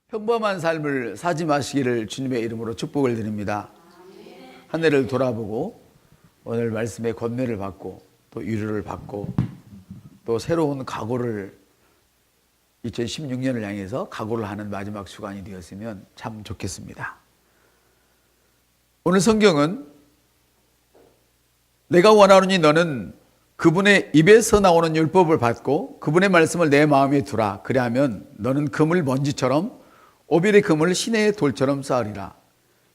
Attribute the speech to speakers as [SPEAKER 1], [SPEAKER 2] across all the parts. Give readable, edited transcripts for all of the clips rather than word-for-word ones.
[SPEAKER 1] 평범한 삶을 사지 마시기를 주님의 이름으로 축복을 드립니다. 한 해를 돌아보고 오늘 말씀의 권면을 받고 또 위로를 받고 또 새로운 각오를 2016년을 향해서 각오를 하는 마지막 주간이 되었으면 참 좋겠습니다. 오늘 성경은 내가 원하노니 너는 그분의 입에서 나오는 율법을 받고 그분의 말씀을 내 마음에 두라. 그리하면 너는 그물 먼지처럼 오빌의 그물 시내의 돌처럼 쌓으리라.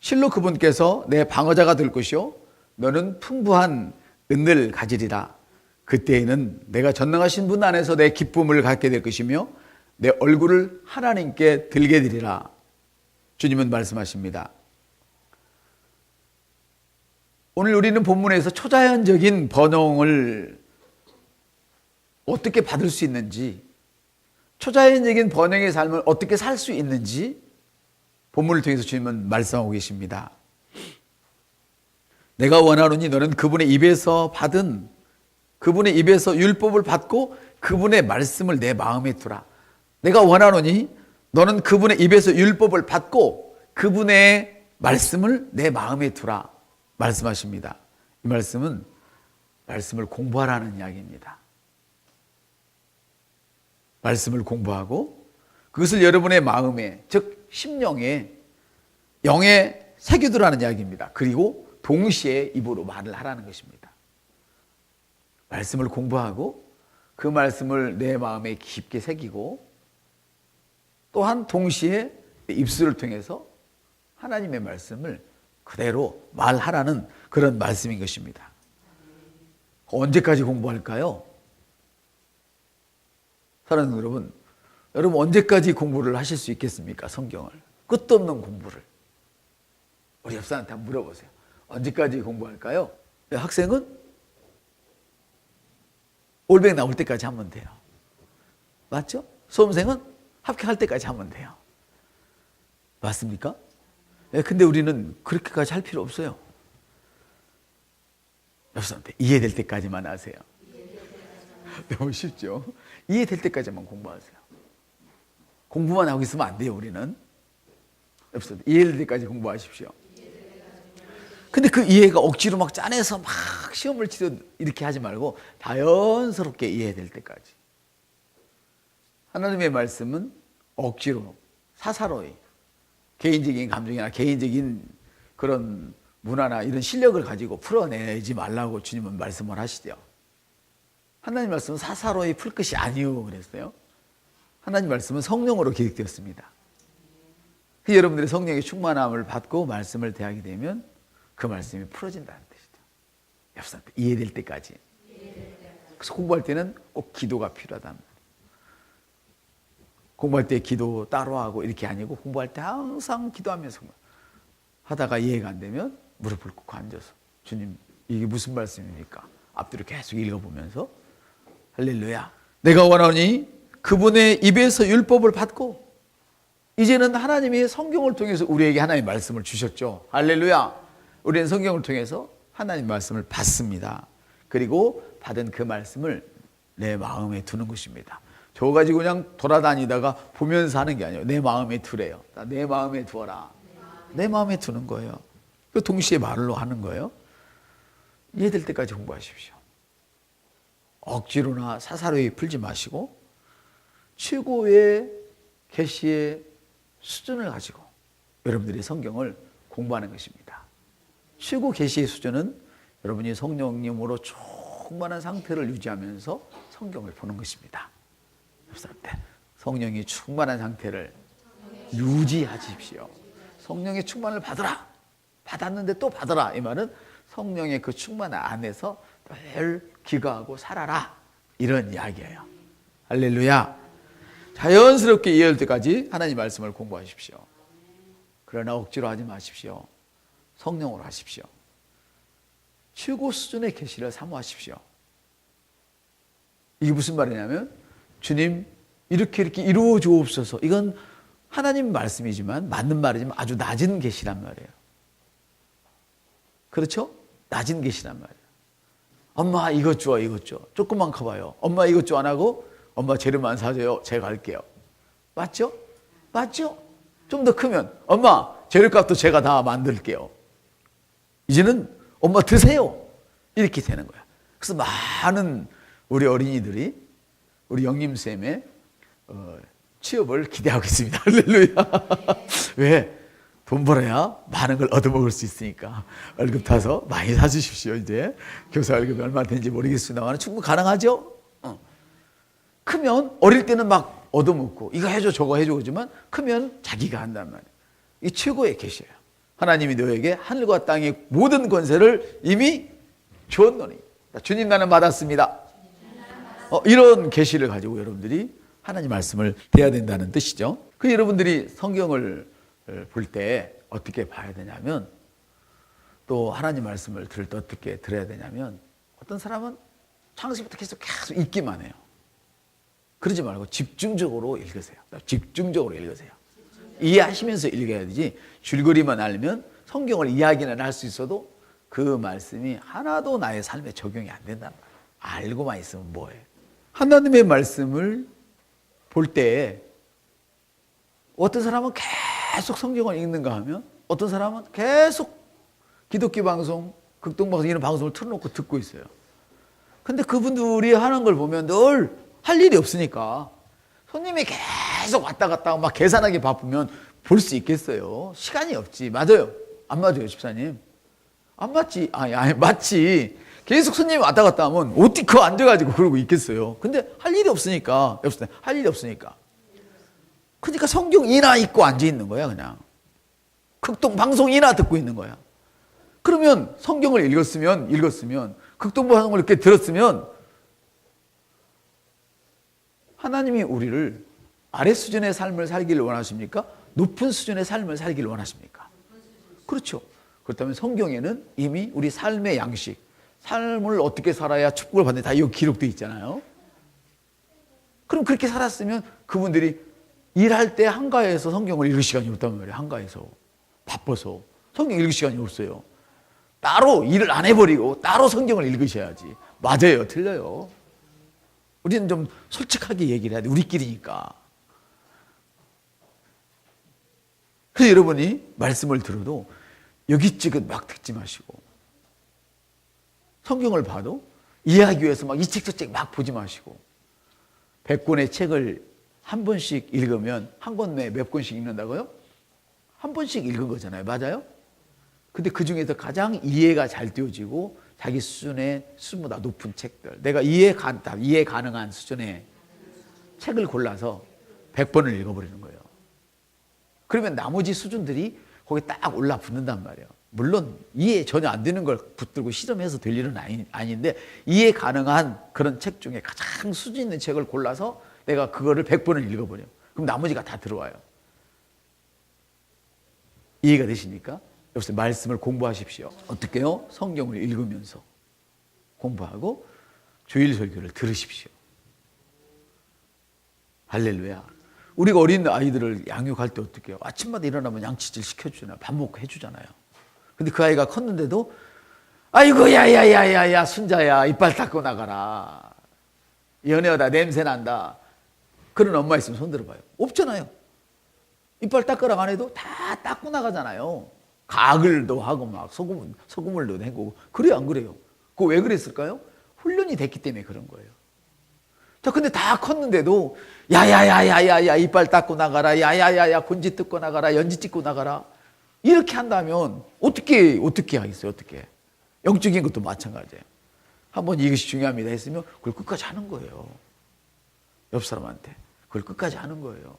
[SPEAKER 1] 실로 그분께서 내 방어자가 될 것이요 너는 풍부한 은을 가지리라. 그때에는 내가 전능하신 분 안에서 내 기쁨을 갖게 될 것이며 내 얼굴을 하나님께 들게 되리라. 주님은 말씀하십니다. 오늘 우리는 본문에서 초자연적인 번영을 어떻게 받을 수 있는지, 초자연적인 번영의 삶을 어떻게 살 수 있는지 본문을 통해서 주님은 말씀하고 계십니다. 내가 원하노니 너는 그분의 입에서 받은, 그분의 입에서 율법을 받고 그분의 말씀을 내 마음에 두라. 내가 원하노니 너는 그분의 입에서 율법을 받고 그분의 말씀을 내 마음에 두라 말씀하십니다. 이 말씀은 말씀을 공부하라는 이야기입니다. 말씀을 공부하고 그것을 여러분의 마음에, 즉 심령에, 영에 새겨두라는 이야기입니다. 그리고 동시에 입으로 말을 하라는 것입니다. 말씀을 공부하고 그 말씀을 내 마음에 깊게 새기고 또한 동시에 입술을 통해서 하나님의 말씀을 그대로 말하라는 그런 말씀인 것입니다. 언제까지 공부할까요? 사랑하는 여러분, 여러분 언제까지 공부를 하실 수 있겠습니까? 성경을. 끝도 없는 공부를. 우리 옆 사람한테 한번 물어보세요. 언제까지 공부할까요? 학생은 올백 나올 때까지 하면 돼요. 맞죠? 수험생은 합격할 때까지 하면 돼요. 맞습니까? 근데 우리는 그렇게까지 할 필요 없어요. 옆 사람한테 이해될 때까지만 하세요. 너무 쉽죠? 이해될 때까지만 공부하세요. 공부만 하고 있으면 안 돼요, 우리는. 옆 사람한테 이해될 때까지 공부하십시오. 근데 그 이해가 억지로 막 짜내서 막 시험을 치러 이렇게 하지 말고 자연스럽게 이해될 때까지. 하나님의 말씀은 억지로, 사사로이, 개인적인 감정이나 개인적인 그런 문화나 이런 실력을 가지고 풀어내지 말라고 주님은 말씀을 하시죠. 하나님 말씀은 사사로이 풀 것이 아니요 그랬어요. 하나님 말씀은 성령으로 기록되었습니다. 여러분들이 성령의 충만함을 받고 말씀을 대하게 되면 그 말씀이 풀어진다는 뜻이죠. 옆 사람한테 이해될 때까지. 그래서 공부할 때는 꼭 기도가 필요하단 말이에요. 공부할 때 기도 따로 하고 이렇게 아니고 공부할 때 항상 기도하면서 하다가 이해가 안 되면 무릎을 꿇고 앉아서 주님 이게 무슨 말씀입니까? 앞뒤로 계속 읽어보면서 할렐루야. 내가 원하니 그분의 입에서 율법을 받고 이제는 하나님이 성경을 통해서 우리에게 하나님의 말씀을 주셨죠. 할렐루야. 우리는 성경을 통해서 하나님 말씀을 받습니다. 그리고 받은 그 말씀을 내 마음에 두는 것입니다. 저 가지고 그냥 돌아다니다가 보면서 하는 게 아니에요. 내 마음에 두래요. 내 마음에 두어라. 내 마음에 두는 거예요. 그 동시에 말로 하는 거예요. 이해될 때까지 공부하십시오. 억지로나 사사로이 풀지 마시고 최고의 계시의 수준을 가지고 여러분들이 성경을 공부하는 것입니다. 최고 계시의 수준은 여러분이 성령님으로 충만한 상태를 유지하면서 성경을 보는 것입니다. 성령이 충만한 상태를 유지하십시오. 성령의 충만을 받으라. 받았는데 또 받으라. 이 말은 성령의 그 충만 안에서 늘 기거하고 살아라. 이런 이야기예요. 할렐루야. 자연스럽게 이해할 때까지 하나님 말씀을 공부하십시오. 그러나 억지로 하지 마십시오. 성령으로 하십시오. 최고 수준의 계시를 사모하십시오. 이게 무슨 말이냐면 주님 이렇게 이루어 주옵소서. 이건 하나님 말씀이지만 맞는 말이지만 아주 낮은 계시란 말이에요. 그렇죠? 낮은 계시란 말이에요. 엄마 이것 줘 이것 줘. 조금만 커봐요. 엄마 이것 줘 안 하고 엄마 재료만 사줘요. 제가 할게요. 맞죠? 맞죠? 좀 더 크면 엄마 재료값도 제가 다 만들게요. 이제는 엄마 드세요. 이렇게 되는 거야. 그래서 많은 우리 어린이들이 우리 영림쌤의 취업을 기대하고 있습니다. 할렐루야. 왜? 돈 벌어야 많은 걸 얻어먹을 수 있으니까 월급 타서 많이 사주십시오. 이제 교사 월급이 얼마 되는지 모르겠습니다만 충분히 가능하죠. 크면 어릴 때는 막 얻어먹고 이거 해줘 저거 해줘 그러지만 크면 자기가 한단 말이에요. 이 최고의 계시예요. 하나님이 너에게 하늘과 땅의 모든 권세를 이미 주었노니 주님 나는 받았습니다. 이런 계시를 가지고 여러분들이 하나님 말씀을 대해야 된다는 뜻이죠. 그 여러분들이 성경을 볼 때 어떻게 봐야 되냐면 또 하나님 말씀을 들을 때 어떻게 들어야 되냐면 어떤 사람은 창세기부터 계속 읽기만 해요. 그러지 말고 집중적으로 읽으세요. 집중적으로 읽으세요. 이해하시면서 읽어야 되지 줄거리만 알면 성경을 이야기는 할 수 있어도 그 말씀이 하나도 나의 삶에 적용이 안 된단 말이에요. 알고만 있으면 뭐해. 하나님의 말씀을 볼 때 어떤 사람은 계속 성경을 읽는가 하면 어떤 사람은 계속 기독교 방송, 극동방송 이런 방송을 틀어놓고 듣고 있어요. 근데 그분들이 하는 걸 보면 늘 할 일이 없으니까 손님이 계속 왔다 갔다 하고 막 계산하기 바쁘면 볼 수 있겠어요. 시간이 없지. 맞아요. 안 맞아요, 집사님. 안 맞지. 아니, 맞지. 계속 손님이 왔다 갔다 하면 어떻게 그거 앉아가지고 그러고 있겠어요. 근데 할 일이 없으니까. 할 일이 없으니까. 그러니까 성경이나 읽고 앉아 있는 거야, 그냥. 극동 방송이나 듣고 있는 거야. 그러면 성경을 읽었으면 극동 방송을 이렇게 들었으면 하나님이 우리를 아래 수준의 삶을 살기를 원하십니까? 높은 수준의 삶을 살기를 원하십니까? 그렇죠. 그렇다면 성경에는 이미 우리 삶의 양식, 삶을 어떻게 살아야 축복을 받는다 다 여기 기록되어 있잖아요. 그럼 그렇게 살았으면 그분들이 일할 때 한가해서 성경을 읽을 시간이 없단 말이에요. 한가해서 바빠서 성경 읽을 시간이 없어요. 따로 일을 안 해버리고 따로 성경을 읽으셔야지. 맞아요, 틀려요. 우리는 좀 솔직하게 얘기를 해야 돼. 우리끼리니까. 그래서 여러분이 말씀을 들어도 여기저기 막 듣지 마시고 성경을 봐도 이해하기 위해서 막 이 책 저 책 막 보지 마시고 100권의 책을 한 번씩 읽으면 한 권에 몇 권씩 읽는다고요? 한 번씩 읽은 거잖아요. 맞아요? 근데 그 중에서 가장 이해가 잘 되어지고 자기 수준보다 높은 책들, 내가 이해 가능한 수준의 책을 골라서 100번을 읽어버리는 거예요. 그러면 나머지 수준들이 거기 딱 올라 붙는단 말이에요. 물론 이해 전혀 안 되는 걸 붙들고 실험해서 될 일은 아닌데 이해 가능한 그런 책 중에 가장 수준 있는 책을 골라서 내가 그거를 100번을 읽어버려요. 그럼 나머지가 다 들어와요. 이해가 되십니까? 여기서 말씀을 공부하십시오. 어떻게요? 성경을 읽으면서 공부하고 주일 설교를 들으십시오. 할렐루야. 우리가 어린 아이들을 양육할 때 어떻게 해요? 아침마다 일어나면 양치질 시켜주잖아요. 밥 먹고 해주잖아요. 근데 그 아이가 컸는데도 아이고 야야야야야 순자야 이빨 닦고 나가라. 연애하다 냄새 난다. 그런 엄마 있으면 손 들어봐요. 없잖아요. 이빨 닦으라고 안 해도 다 닦고 나가잖아요. 가글도 하고 막 소금물도 헹구고. 그래요, 안 그래요? 그거 왜 그랬을까요? 훈련이 됐기 때문에 그런 거예요. 자, 근데 다 컸는데도 야야야야야야 이빨 닦고 나가라. 야야야야 곤지 뜯고 나가라. 연지 찍고 나가라. 이렇게 한다면 어떻게 하겠어요? 어떻게? 영적인 것도 마찬가지예요. 한번 이것이 중요합니다 했으면 그걸 끝까지 하는 거예요. 옆 사람한테 그걸 끝까지 하는 거예요.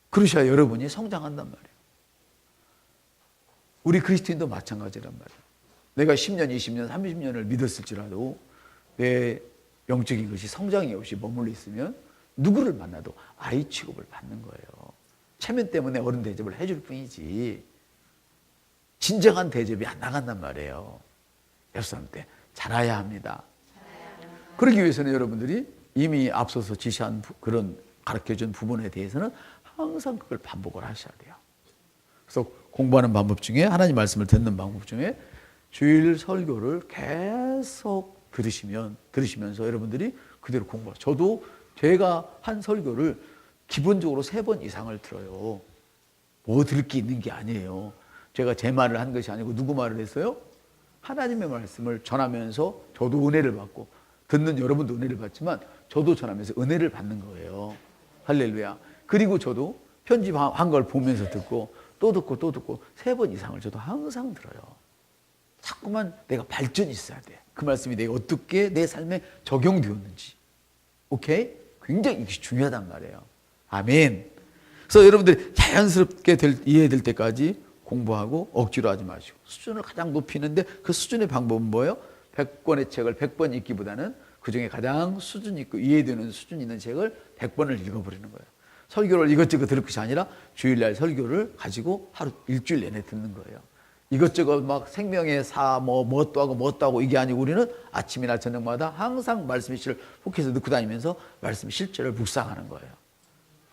[SPEAKER 1] 그러셔야 여러분이 성장한단 말이에요. 우리 그리스도인도 마찬가지란 말이에요. 내가 10년, 20년, 30년을 믿었을지라도 내 영적인 것이 성장이 없이 머물러 있으면 누구를 만나도 아이 취급을 받는 거예요. 체면 때문에 어른 대접을 해줄 뿐이지 진정한 대접이 안 나간단 말이에요. 옆 사람한테 잘해야 합니다. 그러기 위해서는 여러분들이 이미 앞서서 지시한 그런 가르쳐준 부분에 대해서는 항상 그걸 반복을 하셔야 돼요. 그래서 공부하는 방법 중에 하나님 말씀을 듣는 방법 중에 주일 설교를 계속 들으시면서 여러분들이 그대로 공부하세요. 저도 제가 한 설교를 기본적으로 3번 이상을 들어요. 뭐 들을 게 있는 게 아니에요. 제가 제 말을 한 것이 아니고 누구 말을 했어요? 하나님의 말씀을 전하면서 저도 은혜를 받고 듣는 여러분도 은혜를 받지만 저도 전하면서 은혜를 받는 거예요. 할렐루야. 그리고 저도 편집한 걸 보면서 듣고 또 듣고 또 듣고 3번 이상을 저도 항상 들어요. 자꾸만 내가 발전이 있어야 돼. 그 말씀이 내가 어떻게 내 삶에 적용되었는지. 오케이? 굉장히 중요하단 말이에요. 아멘. 그래서 여러분들이 자연스럽게 이해될 때까지 공부하고 억지로 하지 마시고 수준을 가장 높이는데 그 수준의 방법은 뭐예요? 100권의 책을 100번 읽기보다는 그중에 가장 수준 있고 이해되는 수준 있는 책을 100번을 읽어버리는 거예요. 설교를 이것저것 들을 것이 아니라 주일날 설교를 가지고 하루 일주일 내내 듣는 거예요. 이것저것 막 생명의 사 뭣도 하고 이게 아니고 우리는 아침이나 저녁마다 항상 말씀의 실을 포켓에서 넣고 다니면서 말씀의 실제를 묵상하는 거예요.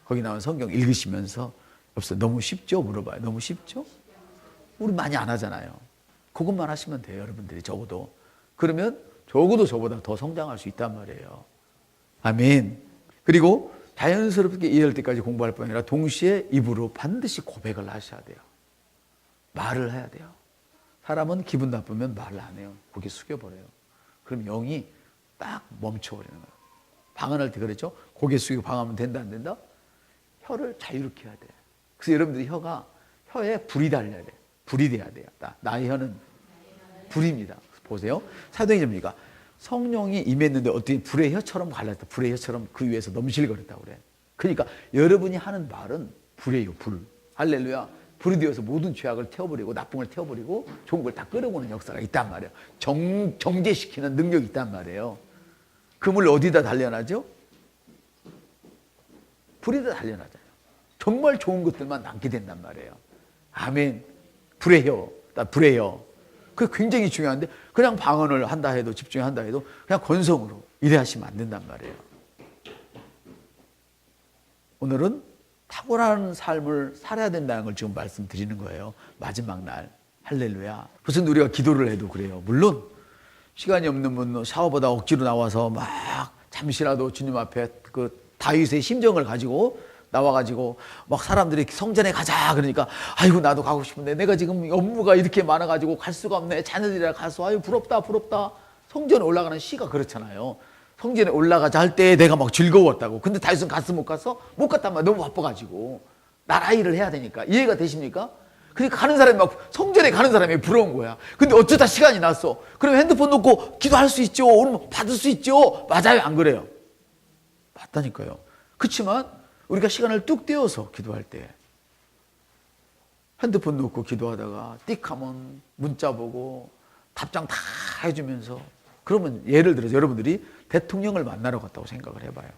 [SPEAKER 1] 거기 나온 성경 읽으시면서 너무 쉽죠? 물어봐요. 너무 쉽죠? 우리 많이 안 하잖아요. 그것만 하시면 돼요. 여러분들이 적어도. 그러면 적어도 저보다 더 성장할 수 있단 말이에요. 아멘. 그리고 자연스럽게 이해할 때까지 공부할 뿐 아니라 동시에 입으로 반드시 고백을 하셔야 돼요. 말을 해야 돼요. 사람은 기분 나쁘면 말을 안 해요. 고개 숙여버려요. 그럼 영이 딱 멈춰버리는 거예요. 방언할 때 그랬죠? 고개 숙이고 방언하면 된다 안 된다? 혀를 자유롭게 해야 돼요. 그래서 여러분들이 혀에 불이 달려야 돼요. 불이 돼야 돼요. 나의 혀는 불입니다. 보세요. 사도행전이니까 성령이 임했는데 어떻게 불의 혀처럼 갈랐다. 불의 혀처럼 그 위에서 넘실거렸다고 그래. 그러니까 여러분이 하는 말은 불이에요. 불. 할렐루야. 불이 되어서 모든 죄악을 태워버리고 나쁜 걸 태워버리고 좋은 걸 다 끌어오는 역사가 있단 말이에요. 정제시키는 능력이 있단 말이에요. 그 물 어디다 단련하죠? 불에다 단련하잖아요. 정말 좋은 것들만 남게 된단 말이에요. 아멘. 불의 혀. 불의 혀. 그게 굉장히 중요한데 그냥 방언을 한다 해도 집중한다 해도 그냥 건성으로 이래 하시면 안 된단 말이에요. 오늘은 탁월한 삶을 살아야 된다는 걸 지금 말씀드리는 거예요. 마지막 날. 할렐루야. 무슨 우리가 기도를 해도 그래요. 물론 시간이 없는 분은 샤워보다 억지로 나와서 막 잠시라도 주님 앞에 그 다윗의 심정을 가지고 나와가지고 막 사람들이 성전에 가자 그러니까 아이고 나도 가고 싶은데 내가 지금 업무가 이렇게 많아가지고 갈 수가 없네. 자녀들이랑 가서 아유 부럽다. 성전에 올라가는 시가 그렇잖아요. 성전에 올라가자 할 때 내가 막 즐거웠다고. 근데 다윗은 갔어 못 갔어? 못 갔단 말이야. 너무 바빠가지고 나라 일을 해야 되니까. 이해가 되십니까? 그러니까 가는 사람이 막 성전에 가는 사람이 부러운 거야. 근데 어쩌다 시간이 났어. 그러면 핸드폰 놓고 기도할 수 있죠. 오늘 받을 수 있죠. 맞아요 안 그래요? 맞다니까요. 그렇지만 우리가 시간을 뚝 떼어서 기도할 때 핸드폰 놓고 기도하다가 띡 하면 문자 보고 답장 다 해주면서 그러면 예를 들어서 여러분들이 대통령을 만나러 갔다고 생각을 해봐요.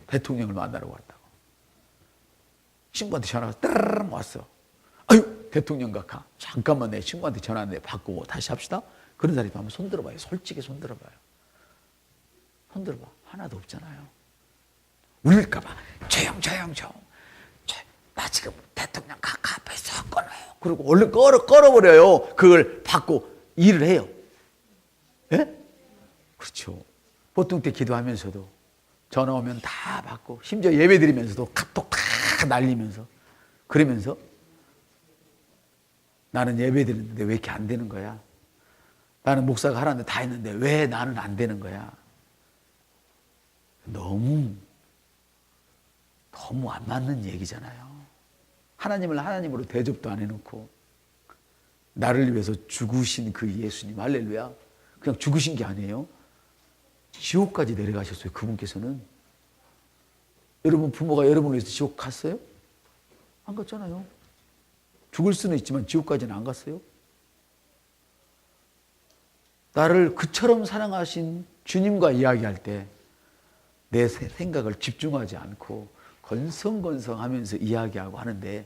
[SPEAKER 1] 대통령을 만나러 갔다고. 친구한테 전화가 따르르 왔어. 아유 대통령 각하 잠깐만 내 친구한테 전화하는데 바꾸고 다시 합시다. 그런 사람이 한번 손 들어봐요. 솔직히 손 들어봐요. 손 들어봐. 하나도 없잖아요. 울릴까봐 조용. 나 지금 대통령 각하 앞에 서 끊어요. 그리고 얼른 끌어버려요. 그걸 받고 일을 해요. 예? 그렇죠. 보통 때 기도하면서도 전화 오면 다 받고 심지어 예배 드리면서도 카톡 다 날리면서 그러면서 나는 예배 드리는데 왜 이렇게 안 되는 거야? 나는 목사가 하라는데 다 했는데 왜 나는 안 되는 거야? 너무 안 맞는 얘기잖아요. 하나님을 하나님으로 대접도 안 해놓고 나를 위해서 죽으신 그 예수님 할렐루야. 그냥 죽으신 게 아니에요. 지옥까지 내려가셨어요. 그분께서는. 여러분 부모가 여러분을 위해서 지옥 갔어요? 안 갔잖아요. 죽을 수는 있지만 지옥까지는 안 갔어요. 나를 그처럼 사랑하신 주님과 이야기할 때 내 생각을 집중하지 않고 건성건성하면서 이야기하고 하는데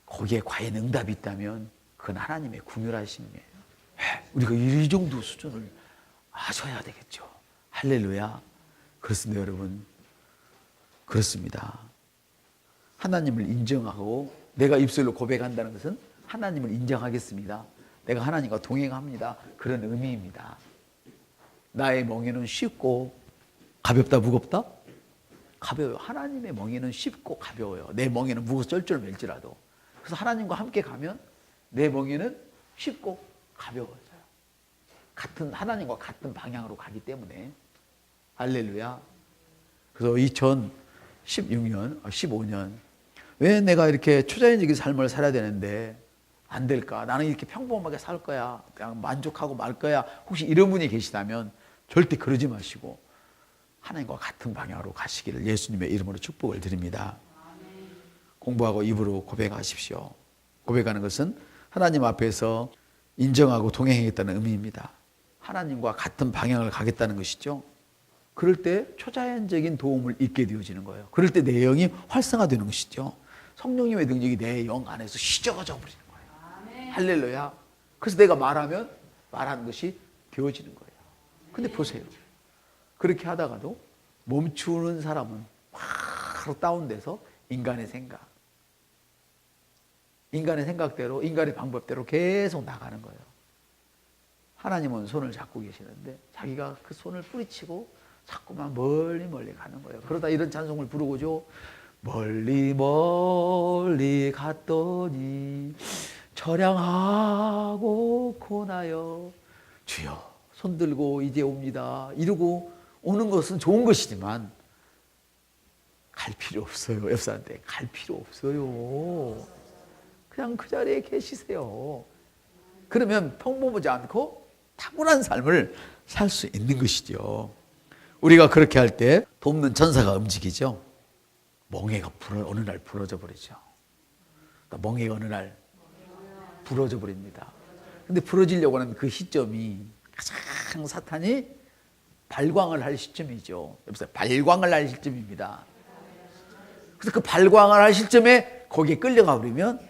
[SPEAKER 1] 거기에 과연 응답이 있다면 그건 하나님의 궁율하심이에요. 우리가 이 정도 수준을 하셔야 되겠죠. 할렐루야. 그렇습니다 여러분. 그렇습니다. 하나님을 인정하고 내가 입술로 고백한다는 것은 하나님을 인정하겠습니다. 내가 하나님과 동행합니다. 그런 의미입니다. 나의 멍에는 쉽고 가볍다 무겁다? 가벼워요. 하나님의 멍에는 쉽고 가벼워요. 내 멍에는 무거워서 쩔쩔맬지라도. 그래서 하나님과 함께 가면 내 멍에는 쉽고 가벼워져요. 하나님과 같은 방향으로 가기 때문에. 할렐루야. 그래서 2016년, 15년 왜 내가 이렇게 초자연적인 삶을 살아야 되는데 안 될까? 나는 이렇게 평범하게 살 거야. 그냥 만족하고 말 거야. 혹시 이런 분이 계시다면 절대 그러지 마시고 하나님과 같은 방향으로 가시기를 예수님의 이름으로 축복을 드립니다. 공부하고 입으로 고백하십시오. 고백하는 것은 하나님 앞에서 인정하고 동행하겠다는 의미입니다. 하나님과 같은 방향을 가겠다는 것이죠. 그럴 때 초자연적인 도움을 잊게 되어지는 거예요. 그럴 때 내 영이 활성화되는 것이죠. 성령님의 능력이 내 영 안에서 휘저어져 버리는 거예요. 할렐루야. 그래서 내가 말하면 말하는 것이 되어지는 거예요. 근데 보세요. 그렇게 하다가도 멈추는 사람은 바로 다운돼서 인간의 생각대로, 인간의 방법대로 계속 나가는 거예요. 하나님은 손을 잡고 계시는데 자기가 그 손을 뿌리치고 자꾸만 멀리 가는 거예요. 그러다 이런 찬송을 부르고죠. 멀리 갔더니 처량하고 고나여 주여 손 들고 이제 옵니다. 이러고 오는 것은 좋은 것이지만 갈 필요 없어요. 옆 사람한테 갈 필요 없어요. 그냥 그 자리에 계시세요. 그러면 평범하지 않고 탁월한 삶을 살 수 있는 것이죠. 우리가 그렇게 할 때 돕는 천사가 움직이죠. 멍에가 어느 날 부러져 버리죠. 멍에가 어느 날 부러져 버립니다. 근데 부러지려고 하는 그 시점이 가장 사탄이 발광을 할 시점이죠. 여보세요. 발광을 할 시점입니다. 그래서 그 발광을 할 시점에 거기에 끌려가 버리면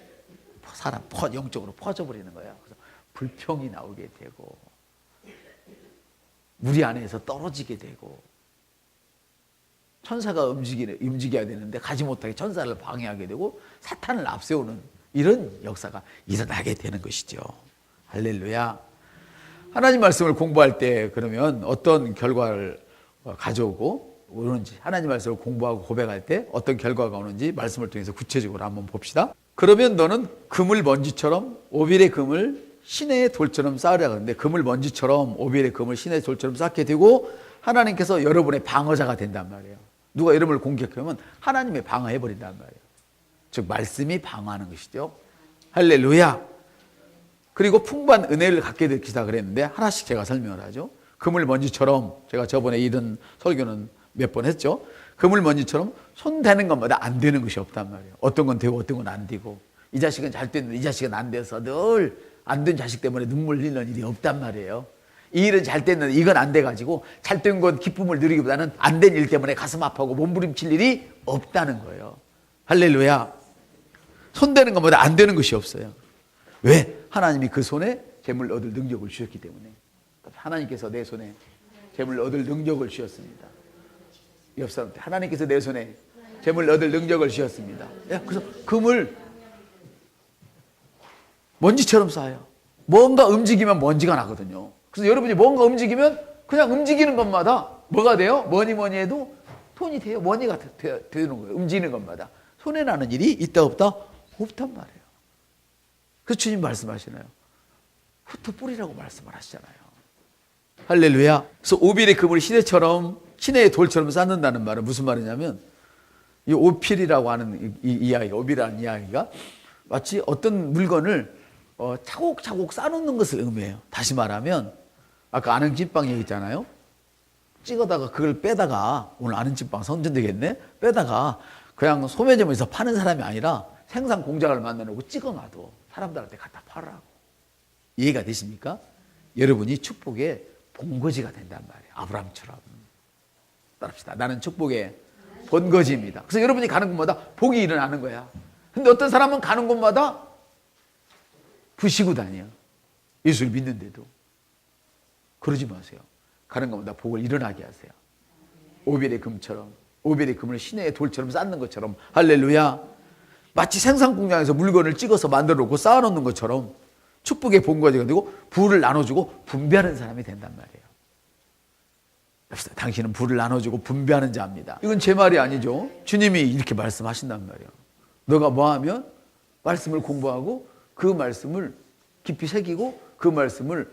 [SPEAKER 1] 사람 영적으로 퍼져 버리는 거예요. 그래서 불평이 나오게 되고 무리 안에서 떨어지게 되고 천사가 움직여야 되는데 가지 못하게 천사를 방해하게 되고 사탄을 앞세우는 이런 역사가 일어나게 되는 것이죠. 할렐루야. 하나님 말씀을 공부할 때 그러면 어떤 결과를 가져오고 오는지, 하나님 말씀을 공부하고 고백할 때 어떤 결과가 오는지 말씀을 통해서 구체적으로 한번 봅시다. 그러면 너는 그물 먼지처럼 오빌의 금을 시내의 돌처럼 쌓으라 그러는데, 금을 먼지처럼 오빌의 금을 시내의 돌처럼 쌓게 되고 하나님께서 여러분의 방어자가 된단 말이에요. 누가 여러분을 공격하면 하나님이 방어해버린단 말이에요. 즉 말씀이 방어하는 것이죠. 할렐루야. 그리고 풍부한 은혜를 갖게 되시다 그랬는데 하나씩 제가 설명을 하죠. 그물 먼지처럼, 제가 저번에 이런 설교는 몇 번 했죠. 그물 먼지처럼 손 대는 것마다 안 되는 것이 없단 말이에요. 어떤 건 되고 어떤 건 안 되고, 이 자식은 잘 됐는데 이 자식은 안 돼서 늘 안 된 자식 때문에 눈물 흘리는 일이 없단 말이에요. 이 일은 잘 됐는데 이건 안 돼가지고 잘 된 건 기쁨을 누리기보다는 안 된 일 때문에 가슴 아파하고 몸부림칠 일이 없다는 거예요. 할렐루야. 손 대는 것마다 안 되는 것이 없어요. 왜? 하나님이 그 손에 재물 얻을 능력을 주셨기 때문에. 하나님께서 내 손에 재물 얻을 능력을 주셨습니다. 옆 사람한테 하나님께서 내 손에 재물 얻을 능력을 주셨습니다. 그래서 금을 먼지처럼 쌓아요. 뭔가 움직이면 먼지가 나거든요. 그래서 여러분이 뭔가 움직이면 그냥 움직이는 것마다 뭐가 돼요? 뭐니 해도 돈이 돼요. 머니가 되는 거예요. 움직이는 것마다. 손에 나는 일이 있다 없다? 없단 말이에요. 그래서 주님 말씀하시나요? 흩어 뿌리라고 말씀을 하시잖아요. 할렐루야. 그래서 오빌의 금을 시내의 돌처럼 쌓는다는 말은 무슨 말이냐면, 이 오필이라고 하는 이 이야기, 오빌이라는 이야기가 마치 어떤 물건을 차곡차곡 쌓아놓는 것을 의미해요. 다시 말하면 아까 아는 찐빵 얘기 있잖아요. 찍어다가 그걸 빼다가, 오늘 아는 찐빵 선전되겠네, 빼다가 그냥 소매점에서 파는 사람이 아니라 생산 공장을 만들어놓고 찍어놔도 사람들한테 갖다 팔으라고. 이해가 되십니까? 여러분이 축복의 본거지가 된단 말이에요. 아브라함처럼. 따릅시다. 나는 축복의 본거지입니다. 그래서 여러분이 가는 곳마다 복이 일어나는 거야. 근데 어떤 사람은 가는 곳마다 부시고 다녀. 예수를 믿는데도. 그러지 마세요. 가는 곳마다 복을 일어나게 하세요. 오벨의 금처럼, 오벨의 금을 시내의 돌처럼 쌓는 것처럼. 할렐루야. 마치 생산 공장에서 물건을 찍어서 만들어 놓고 쌓아 놓는 것처럼 축복의 본거지가 되고 부를 나눠주고 분배하는 사람이 된단 말이에요. 당신은 불을 나눠주고 분배하는 자입니다. 이건 제 말이 아니죠. 주님이 이렇게 말씀하신단 말이에요. 너가 뭐 하면 말씀을 공부하고 그 말씀을 깊이 새기고 그 말씀을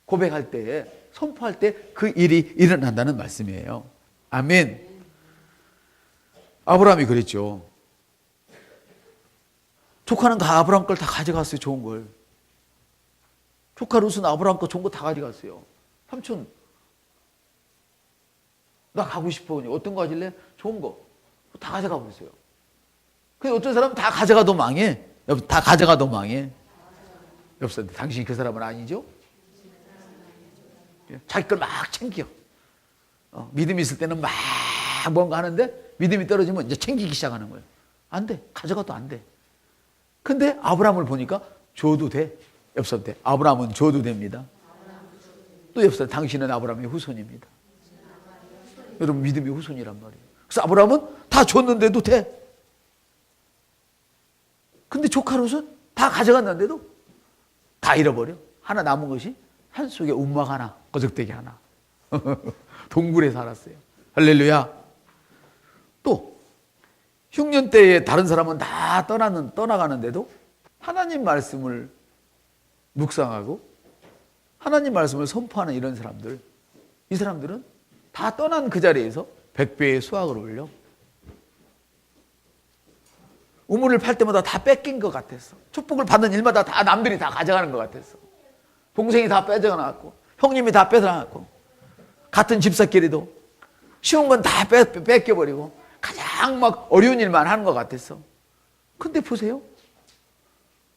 [SPEAKER 1] 고백할 때에, 선포할 때 그 일이 일어난다는 말씀이에요. 아멘. 아브라함이 그랬죠. 조카는 다 아브라함 걸 다 가져갔어요. 좋은 걸. 조카 롯은 아브라함 거 좋은 거 다 가져갔어요. 삼촌, 나 가고 싶어. 어떤 거 가질래? 좋은 거. 다 가져가 보세요. 근데 어떤 사람은 다 가져가도 망해. 다 가져가도 망해. 여보세요. 당신이 그 사람은 아니죠? 자기 걸 막 챙겨. 믿음이 있을 때는 막 뭔가 하는데 믿음이 떨어지면 이제 챙기기 시작하는 거예요. 안 돼. 가져가도 안 돼. 근데 아브라함을 보니까 줘도 돼. 여보세요. 아브라함은 줘도 됩니다. 또 여보세요. 당신은 아브라함의 후손입니다. 여러분 믿음의 후손이란 말이에요. 그래서 아브라함은 다 줬는데도 돼. 근데 조카 롯은 다 가져갔는데도 다 잃어버려. 하나 남은 것이 산속에 움막 하나, 거적대기 하나. 동굴에 살았어요. 할렐루야. 또 흉년 때에 다른 사람은 다 떠나가는데도 하나님 말씀을 묵상하고 하나님 말씀을 선포하는 이런 사람들, 이 사람들은 다 떠난 그 자리에서 100배의 수확을 올려. 우물을 팔 때마다 다 뺏긴 것 같았어. 축복을 받는 일마다 다 남들이 다 가져가는 것 같았어. 동생이 다 뺏어나갔고 형님이 다 뺏어나갔고 같은 집사끼리도 쉬운 건 다 뺏겨버리고 가장 막 어려운 일만 하는 것 같았어. 근데 보세요.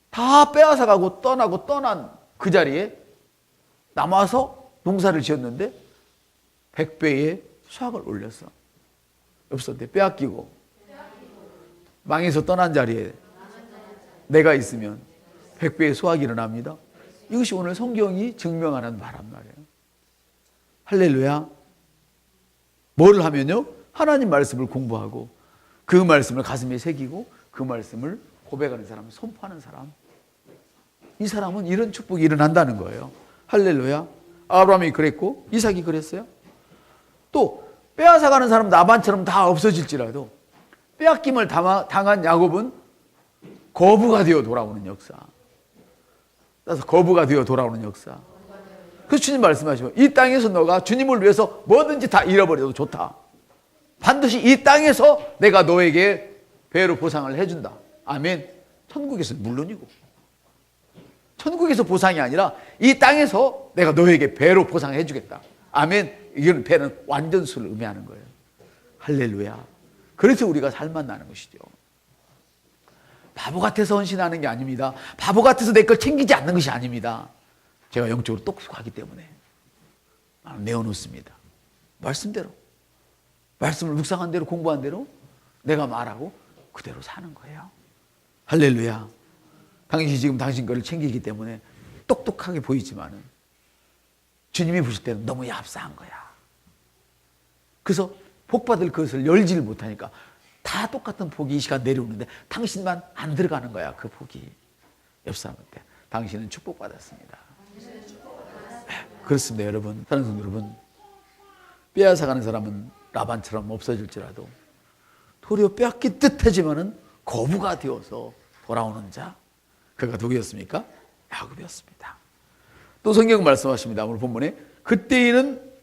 [SPEAKER 1] 다 빼앗아가고 떠난 그 자리에 남아서 농사를 지었는데 100배의 수확을 올렸어. 없었대. 빼앗기고 망해서 떠난 자리에 내가 있으면 100배의 수확이 일어납니다. 이것이 오늘 성경이 증명하는 바란 말이에요. 할렐루야. 뭘 하면요? 하나님 말씀을 공부하고 그 말씀을 가슴에 새기고 그 말씀을 고백하는 사람, 선포하는 사람. 이 사람은 이런 축복이 일어난다는 거예요. 할렐루야. 아브라함이 그랬고 이삭이 그랬어요. 또 빼앗아가는 사람 나반처럼 다 없어질지라도 빼앗김을 당한 야곱은 거부가 되어 돌아오는 역사. 따라서 거부가 되어 돌아오는 역사. 그래서 주님 말씀하시고 이 땅에서 너가 주님을 위해서 뭐든지 다 잃어버려도 좋다. 반드시 이 땅에서 내가 너에게 배로 보상을 해준다. 아멘. 천국에서는 물론이고 천국에서 보상이 아니라 이 땅에서 내가 너에게 배로 보상해 주겠다. 아멘. 이건 배는 완전수를 의미하는 거예요. 할렐루야. 그래서 우리가 살만 나는 것이죠. 바보 같아서 헌신하는 게 아닙니다. 바보 같아서 내 걸 챙기지 않는 것이 아닙니다. 제가 영적으로 똑똑하기 때문에 내어놓습니다. 말씀대로. 말씀을 묵상한 대로 공부한 대로 내가 말하고 그대로 사는 거예요. 할렐루야. 당신이 지금 당신 거를 챙기기 때문에 똑똑하게 보이지만은 주님이 보실 때는 너무 얍사한 거야. 그래서 복받을 것을 열지를 못하니까 다 똑같은 복이 이 시간 내려오는데 당신만 안 들어가는 거야. 그 복이. 옆 사람한테 당신은 축복받았습니다. 그렇습니다. 여러분. 사랑하는 성도 여러분. 빼앗아가는 사람은 라반처럼 없어질지라도 도리어 빼앗긴 듯하지만은 거부가 되어서 돌아오는 자. 그가 누구였습니까? 야곱이었습니다. 또 성경 말씀하십니다. 오늘 본문에 그때에는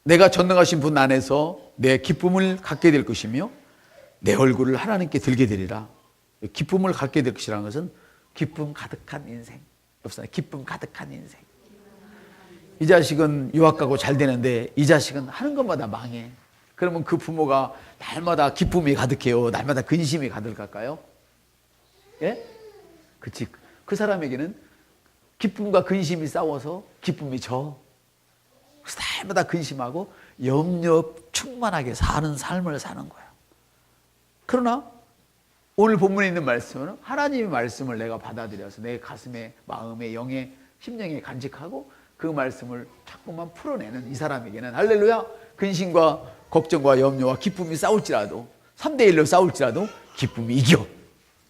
[SPEAKER 1] 내가 전능하신 분 안에서 내 기쁨을 갖게 될 것이며 내 얼굴을 하나님께 들게 되리라. 기쁨을 갖게 될 것이라는 것은 기쁨 가득한 인생. 없어요. 기쁨 가득한 인생. 이 자식은 유학 가고 잘 되는데 이 자식은 하는 것마다 망해. 그러면 그 부모가 날마다 기쁨이 가득해요? 날마다 근심이 가득할까요? 예? 그치. 그 사람에게는 기쁨과 근심이 싸워서 기쁨이 져. 그래서 날마다 근심하고 염려 충만하게 사는 삶을 사는 거예요. 그러나 오늘 본문에 있는 말씀은 하나님의 말씀을 내가 받아들여서 내 가슴에, 마음에, 영에, 심령에 간직하고 그 말씀을 자꾸만 풀어내는 이 사람에게는 할렐루야, 근심과 걱정과 염려와 기쁨이 싸울지라도 3대1로 싸울지라도 기쁨이 이겨.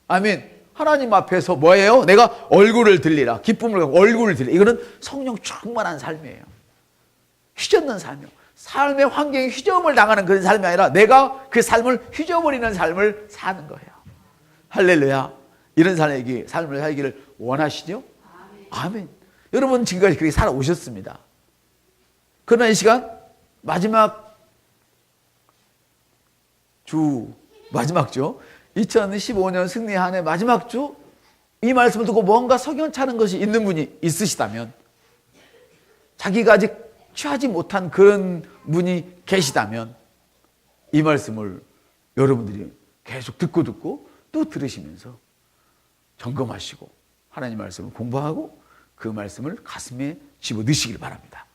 [SPEAKER 1] 아멘. 하나님 앞에서 뭐예요? 내가 얼굴을 들리라. 기쁨을 갖고 얼굴을 들리라. 이거는 성령 충만한 삶이에요. 휘젓는 삶이요. 삶의 환경에 휘저음을 당하는 그런 삶이 아니라 내가 그 삶을 휘저버리는 삶을 사는 거예요. 할렐루야. 이런 삶을 살기를 원하시죠? 아멘. 여러분 지금까지 그렇게 살아오셨습니다. 그러나 이 시간 마지막 주 2015년 승리 한 해 마지막 주, 이 말씀을 듣고 뭔가 석연찮은 것이 있는 분이 있으시다면, 자기가 아직 취하지 못한 그런 분이 계시다면, 이 말씀을 여러분들이 계속 듣고 또 들으시면서 점검하시고 하나님 말씀을 공부하고 그 말씀을 가슴에 집어넣으시길 바랍니다.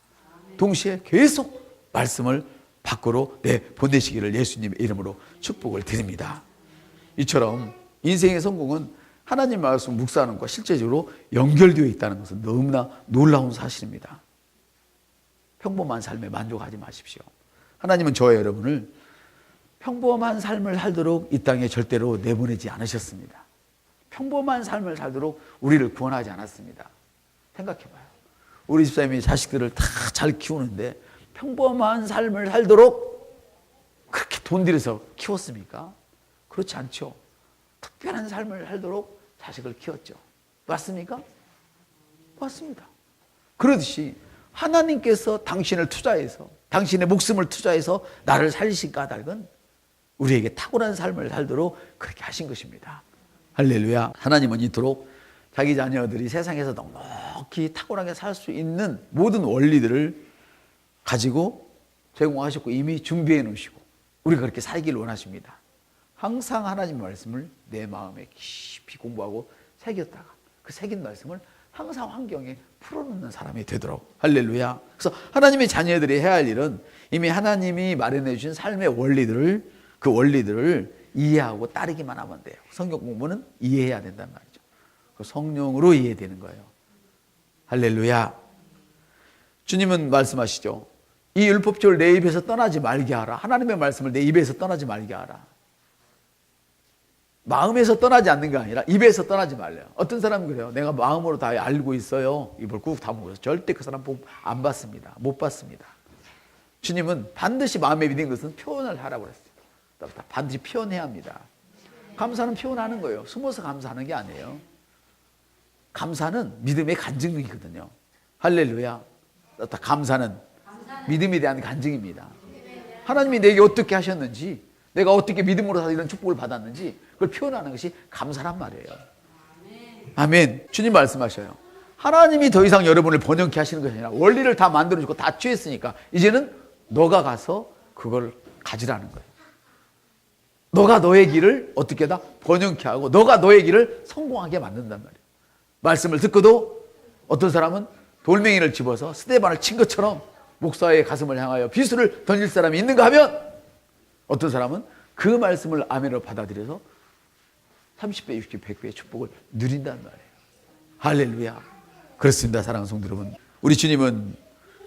[SPEAKER 1] 동시에 계속 말씀을 밖으로 내보내시기를 예수님의 이름으로 축복을 드립니다. 이처럼 인생의 성공은 하나님 말씀 묵상하는 것과 실제적으로 연결되어 있다는 것은 너무나 놀라운 사실입니다. 평범한 삶에 만족하지 마십시오. 하나님은 저와 여러분을 평범한 삶을 살도록 이 땅에 절대로 내보내지 않으셨습니다. 평범한 삶을 살도록 우리를 구원하지 않았습니다. 생각해봐요. 우리 집사님이 자식들을 다 잘 키우는데 평범한 삶을 살도록 그렇게 돈 들여서 키웠습니까? 그렇지 않죠. 특별한 삶을 살도록 자식을 키웠죠. 맞습니까? 맞습니다. 그러듯이 하나님께서 당신을 투자해서, 당신의 목숨을 투자해서 나를 살리신 까닭은 우리에게 탁월한 삶을 살도록 그렇게 하신 것입니다. 할렐루야. 하나님은 이토록 자기 자녀들이 세상에서 넉넉히 탁월하게 살 수 있는 모든 원리들을 가지고 제공하셨고 이미 준비해 놓으시고 우리가 그렇게 살기를 원하십니다. 항상 하나님 말씀을 내 마음에 깊이 공부하고 새겼다가 그 새긴 말씀을 항상 환경에 풀어놓는 사람이 되도록. 할렐루야. 그래서 하나님의 자녀들이 해야 할 일은 이미 하나님이 마련해 주신 삶의 원리들을, 그 원리들을 이해하고 따르기만 하면 돼요. 성경 공부는 이해해야 된단 말이죠. 그 성령으로 이해되는 거예요. 할렐루야. 주님은 말씀하시죠. 이 율법책을 내 입에서 떠나지 말게 하라. 하나님의 말씀을 내 입에서 떠나지 말게 하라. 마음에서 떠나지 않는 게 아니라 입에서 떠나지 말래요. 어떤 사람은 그래요. 내가 마음으로 다 알고 있어요. 입을 꾹 다물어서 절대 그 사람 복 안 받습니다. 못 받습니다. 주님은 반드시 마음에 믿는 것은 표현을 하라고 그랬어요. 반드시 표현해야 합니다. 감사는 표현하는 거예요. 숨어서 감사하는 게 아니에요. 감사는 믿음의 간증이거든요. 할렐루야. 감사는 믿음에 대한 간증입니다. 하나님이 내게 어떻게 하셨는지, 내가 어떻게 믿음으로 이런 축복을 받았는지 그걸 표현하는 것이 감사란 말이에요. 아멘. 주님 말씀하셔요. 하나님이 더 이상 여러분을 번영케 하시는 것이 아니라 원리를 다 만들어주고 다 취했으니까 이제는 너가 가서 그걸 가지라는 거예요. 너가 너의 길을 어떻게 하다 번영케 하고 너가 너의 길을 성공하게 만든단 말이에요. 말씀을 듣고도 어떤 사람은 돌멩이를 집어서 스데반을 친 것처럼 목사의 가슴을 향하여 비수를 던질 사람이 있는가 하면 어떤 사람은 그 말씀을 아멘으로 받아들여서 30배, 60배, 100배의 축복을 누린단 말이에요. 할렐루야. 그렇습니다. 사랑하는 성도 여러분. 우리 주님은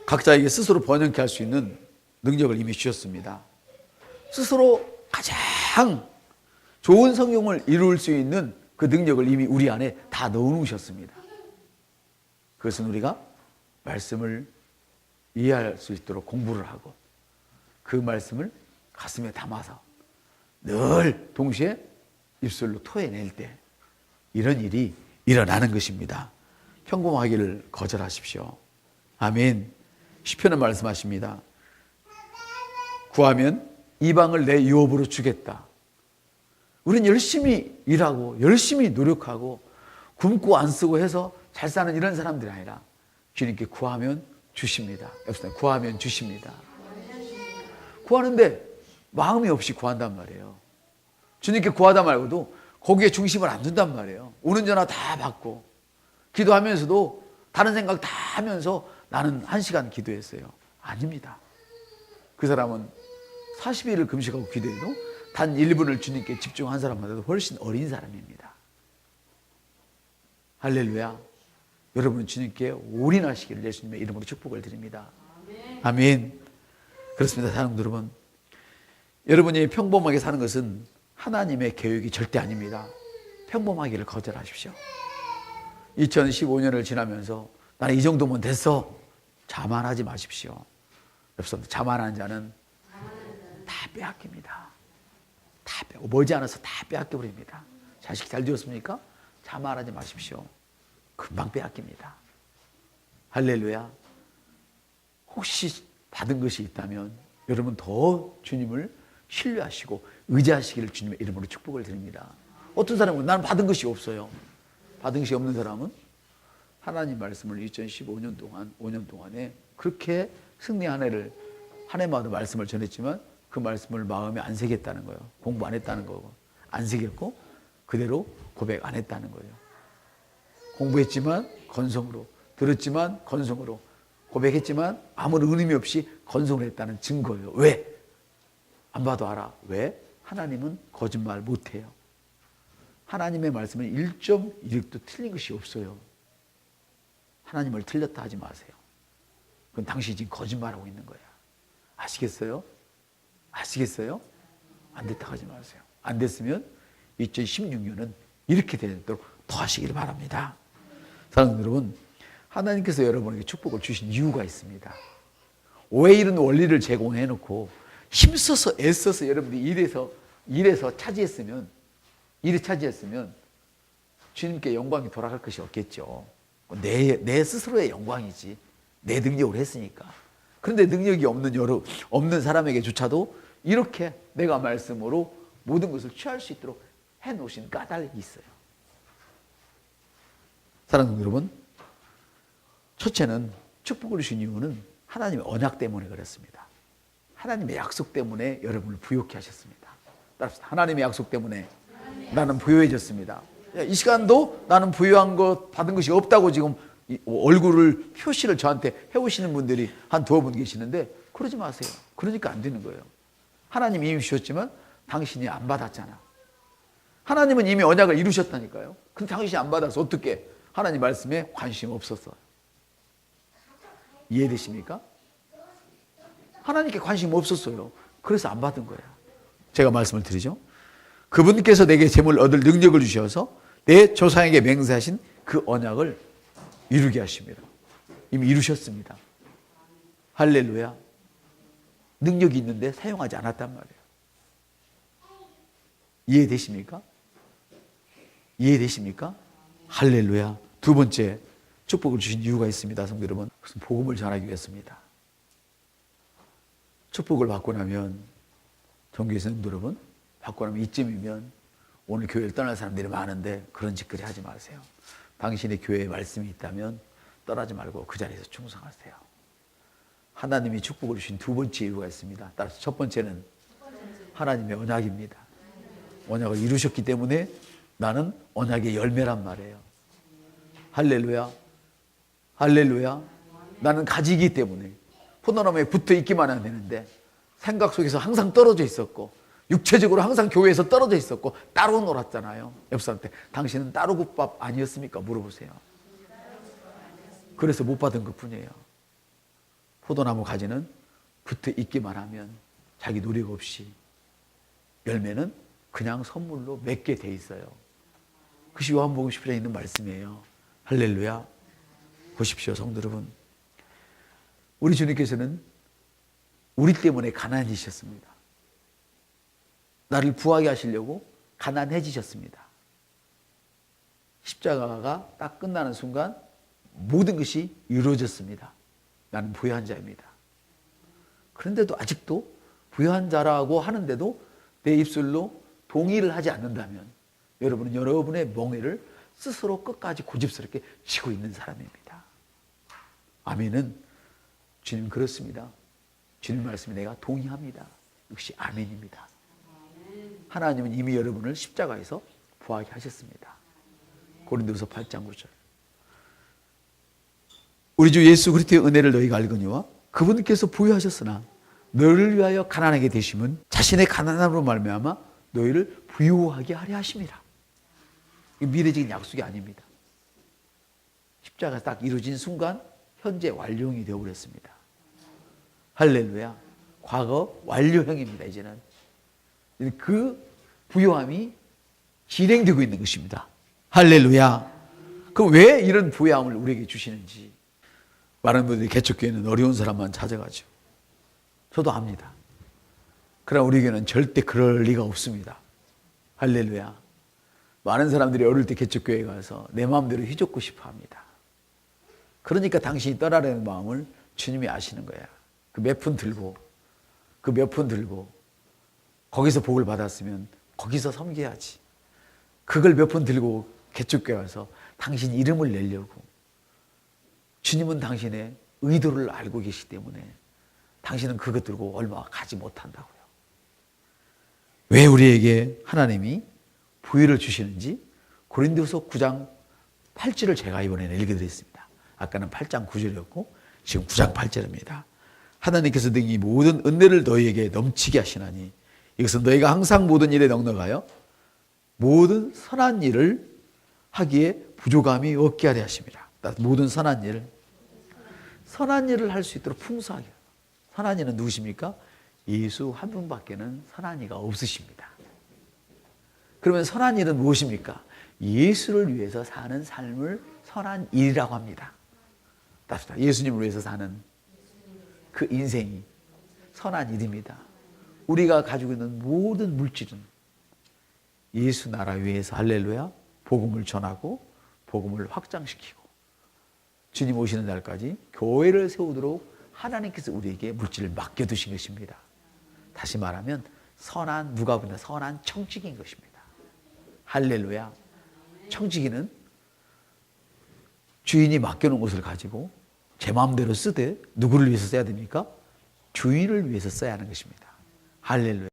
[SPEAKER 1] 각자에게 스스로 번영케 할 수 있는 능력을 이미 주셨습니다. 스스로 가장 좋은 성공을 이룰 수 있는 그 능력을 이미 우리 안에 다 넣어놓으셨습니다. 그것은 우리가 말씀을 이해할 수 있도록 공부를 하고 그 말씀을 가슴에 담아서 늘 동시에 입술로 토해낼 때 이런 일이 일어나는 것입니다. 평범하기를 거절하십시오. 아멘. 시편은 말씀하십니다. 구하면 이방을 내 유업으로 주겠다. 우리는 열심히 일하고 열심히 노력하고 굶고 안 쓰고 해서 잘 사는 이런 사람들이 아니라 주님께 구하면 주십니다. 구하면 주십니다. 구하는데 마음이 없이 구한단 말이에요. 주님께 구하다 말고도 거기에 중심을 안 둔단 말이에요. 오는 전화 다 받고 기도하면서도 다른 생각 다 하면서 나는 1시간 기도했어요. 아닙니다. 그 사람은 40일을 금식하고 기도해도 단 1분을 주님께 집중한 사람보다도 훨씬 어린 사람입니다. 할렐루야. 여러분은 주님께 올인하시기를 예수님의 이름으로 축복을 드립니다. 아멘. 그렇습니다. 사랑하는 여러분. 여러분이 평범하게 사는 것은 하나님의 계획이 절대 아닙니다. 평범하기를 거절하십시오. 2015년을 지나면서 나는 이 정도면 됐어. 자만하지 마십시오. 옆선 자만한 자는 다 빼앗깁니다. 다 빼고 머지않아서 다 빼앗겨버립니다. 자식 잘 되었습니까? 자만하지 마십시오. 금방 빼앗깁니다. 할렐루야. 혹시 받은 것이 있다면 여러분 더 주님을 신뢰하시고 의지하시기를 주님의 이름으로 축복을 드립니다. 어떤 사람은 나는 받은 것이 없어요. 받은 것이 없는 사람은 하나님 말씀을 2015년 동안 5년 동안에 그렇게 승리 한 해를 한 해마다 말씀을 전했지만 그 말씀을 마음에 안 새겼다는 거예요. 공부 안 했다는 거고 안 새겼고 그대로 고백 안 했다는 거예요. 공부했지만 건성으로, 들었지만 건성으로, 고백했지만 아무런 의미 없이 건성을 했다는 증거예요. 왜? 안 봐도 알아. 왜? 하나님은 거짓말 못해요. 하나님의 말씀은 1.1획도 틀린 것이 없어요. 하나님을 틀렸다 하지 마세요. 그건 당신이 지금 거짓말하고 있는 거야. 아시겠어요? 아시겠어요? 안 됐다 하지 마세요. 안 됐으면 2016년은 이렇게 되도록 더 하시길 바랍니다. 사랑하는 여러분, 하나님께서 여러분에게 축복을 주신 이유가 있습니다. 왜 이런 원리를 제공해 놓고 힘써서 애써서 여러분들이 일에서 차지했으면 주님께 영광이 돌아갈 것이 없겠죠. 내 스스로의 영광이지. 내 능력으로 했으니까. 그런데 능력이 없는 사람에게조차도 이렇게 내가 말씀으로 모든 것을 취할 수 있도록 해놓으신 까닭이 있어요. 사랑하는 여러분, 첫째는 축복을 주신 이유는 하나님의 언약 때문에 그렇습니다. 하나님의 약속 때문에 여러분을 부요케 하셨습니다. 따라서 하나님의 약속 때문에 나는 부요해졌습니다. 이 시간도 나는 부요한 것 받은 것이 없다고 지금 얼굴을 표시를 저한테 해오시는 분들이 한 두어 분 계시는데 그러지 마세요. 그러니까 안 되는 거예요. 하나님이 이미 주셨지만 당신이 안 받았잖아. 하나님은 이미 언약을 이루셨다니까요. 근데 당신이 안 받아서 어떻게 하나님 말씀에 관심 없었어요. 이해되십니까? 하나님께 관심 없었어요. 그래서 안 받은 거예요. 제가 말씀을 드리죠. 그분께서 내게 재물을 얻을 능력을 주셔서 내 조상에게 맹세하신 그 언약을 이루게 하십니다. 이미 이루셨습니다. 할렐루야. 능력이 있는데 사용하지 않았단 말이에요. 이해되십니까? 이해되십니까? 할렐루야. 두 번째, 축복을 주신 이유가 있습니다. 성도 여러분, 그것은 복음을 전하기 위해서입니다. 축복을 받고 나면, 정교회 성도 여러분, 받고 나면 이쯤이면 오늘 교회를 떠날 사람들이 많은데 그런 짓거리 하지 마세요. 당신의 교회에 말씀이 있다면 떠나지 말고 그 자리에서 충성하세요. 하나님이 축복을 주신 두 번째 이유가 있습니다. 따라서 첫 번째는 하나님의 언약입니다. 언약을 이루셨기 때문에 나는 언약의 열매란 말이에요. 할렐루야. 할렐루야. 나는 가지기 때문에 포도나무에 붙어 있기만 하면 되는데 생각 속에서 항상 떨어져 있었고 육체적으로 항상 교회에서 떨어져 있었고 따로 놀았잖아요. 옆 사람한테 당신은 따로 국밥 아니었습니까? 물어보세요. 그래서 못 받은 것뿐이에요. 포도나무 가지는 붙어 있기만 하면 자기 노력 없이 열매는 그냥 선물로 맺게 돼 있어요. 그것이 요한복음 10장에 있는 말씀이에요. 할렐루야. 보십시오, 성도 여러분. 우리 주님께서는 우리 때문에 가난해지셨습니다. 나를 부하게 하시려고 가난해지셨습니다. 십자가가 딱 끝나는 순간 모든 것이 이루어졌습니다. 나는 부유한 자입니다. 그런데도 아직도 부유한 자라고 하는데도 내 입술로 동의를 하지 않는다면 여러분은 여러분의 멍에를 스스로 끝까지 고집스럽게 쥐고 있는 사람입니다. 아멘은 주님 그렇습니다. 주님 말씀에 내가 동의합니다. 역시 아멘입니다. 하나님은 이미 여러분을 십자가에서 부하게 하셨습니다. 고린도서 8장 9절. 우리 주 예수 그리스도의 은혜를 너희가 알거니와 그분께서 부유하셨으나 너희를 위하여 가난하게 되심은 자신의 가난함으로 말미암아 너희를 부유하게 하려 하심이라. 미래적인 약속이 아닙니다. 십자가가 딱 이루어진 순간 현재 완료형이 되어버렸습니다. 할렐루야. 과거 완료형입니다. 이제는 그 부유함이 진행되고 있는 것입니다. 할렐루야. 그럼 왜 이런 부유함을 우리에게 주시는지. 많은 분들이 개척교회는 어려운 사람만 찾아가죠. 저도 압니다. 그러나 우리 교회는 절대 그럴 리가 없습니다. 할렐루야. 많은 사람들이 어릴 때 개척교회 가서 내 마음대로 휘젓고 싶어 합니다. 그러니까 당신이 떠나려는 마음을 주님이 아시는 거야. 그 몇 푼 들고 거기서 복을 받았으면 거기서 섬겨야지. 그걸 몇 푼 들고 개척교회 와서 당신 이름을 내려고. 주님은 당신의 의도를 알고 계시기 때문에 당신은 그것 들고 얼마 가지 못한다고요. 왜 우리에게 하나님이 부유를 주시는지 고린도서 9장 8절을 제가 이번에는 읽어드렸습니다. 아까는 8장 9절이었고 지금 9장 8절입니다. 하나님께서 등이 모든 은혜를 너희에게 넘치게 하시나니 이것은 너희가 항상 모든 일에 넉넉하여 모든 선한 일을 하기에 부족함이 없게 하려 하십니다. 모든 선한 일을 할 수 있도록 풍성하게. 선한 이는 누구십니까? 예수 한 분밖에는 선한 이가 없으십니다. 그러면 선한 일은 무엇입니까? 예수를 위해서 사는 삶을 선한 일이라고 합니다. 답시다. 예수님을 위해서 사는 그 인생이 선한 일입니다. 우리가 가지고 있는 모든 물질은 예수 나라 위해서 할렐루야 복음을 전하고 복음을 확장시키고 주님 오시는 날까지 교회를 세우도록 하나님께서 우리에게 물질을 맡겨두신 것입니다. 다시 말하면 선한 누가 보냐 선한 청지기인 것입니다. 할렐루야. 청지기는 주인이 맡겨놓은 것을 가지고 제 마음대로 쓰되 누구를 위해서 써야 됩니까? 주인을 위해서 써야 하는 것입니다. 할렐루야.